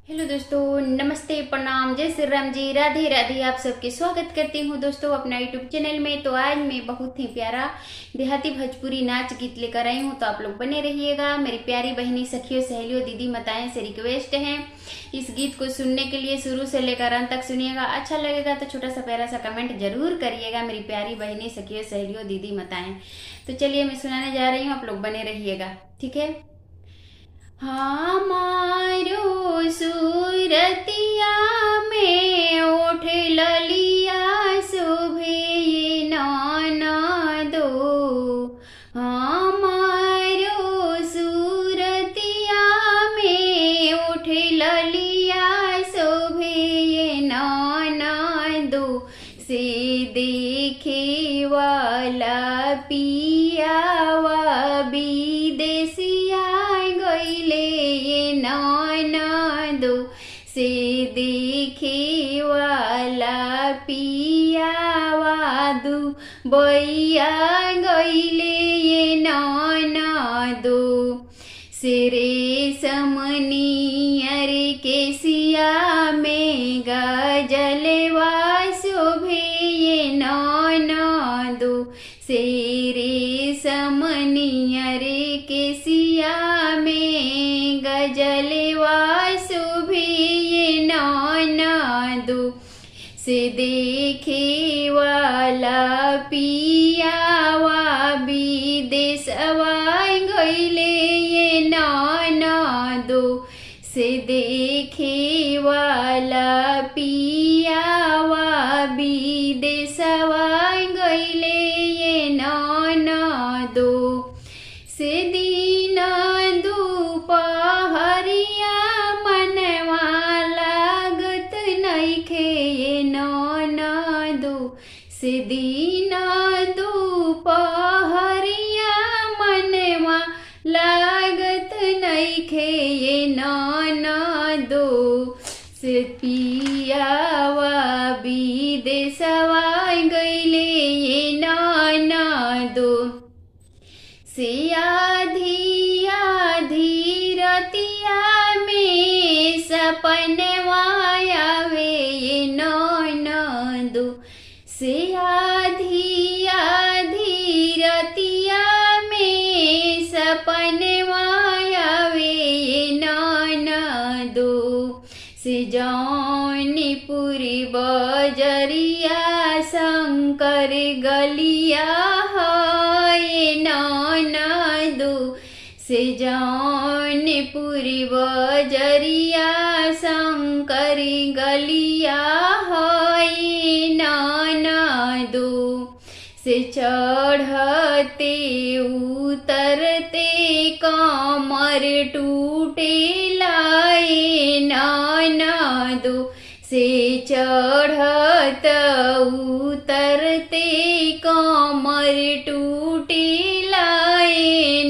Hello दोस्तों, नमस्ते, प्रणाम, जय श्री राम जी, राधे राधे। आप सबके स्वागत करती हूँ दोस्तों अपना यूट्यूब चैनल में। तो आज मैं बहुत ही प्यारा देहाती भोजपुरी नाच गीत लेकर आई हूँ, तो आप लोग बने रहिएगा। मेरी प्यारी बहनी, सखियों, सहेलियों, दीदी माताएं से रिक्वेस्ट है इस गीत को सुनने के लिए शुरू से लेकर अंत तक सुनिएगा। अच्छा लगेगा तो छोटा सा प्यारा सा कमेंट जरूर करिएगा मेरी प्यारी बहनी, सखियों, सहेलियों, दीदी माताएं। तो चलिए मैं सुनाने जा रही हूँ, आप लोग बने रहिएगा, ठीक है। हमारो सूरतिया में ओठ ललिया शोभे नाना दो। हमारो सूरतिया में ओठ ललिया शोभे नाना दो। से देखे वाला पियावा विदेशिया ननदो। से देखे वाला पियावा दुबैया गईले ननदो। से रेशमनियर केसिया में गजलवा शोभे ननदो। से रेशमनियर केसिया में गजलवा शोभे ननदो। से देखे वाला पियावा विदेशवा गईले ननदो। से देखे वाला पियावा विदेशवा गईले ननदो। से दिन दुपहरिया मनवा लागत नइखे ननदो। से दिन दुपहरिया मनवा लागत नइखे ननदो। से पियावा विदेशवा गईले ननदो। से आधी आधी रतिया में सपनवा आवे ननदो। से आधी आधी रतिया में सपनवा आवे ननदो। से जौनपुर बजरिया शंकर गलिया है ननदो। से जौनपुर बजरिया शंकर गलिया है ननदो। से चढ़ते उतरते कमर टूटे लाए ननदो। से चढ़त उतरते कमर टूटे लाए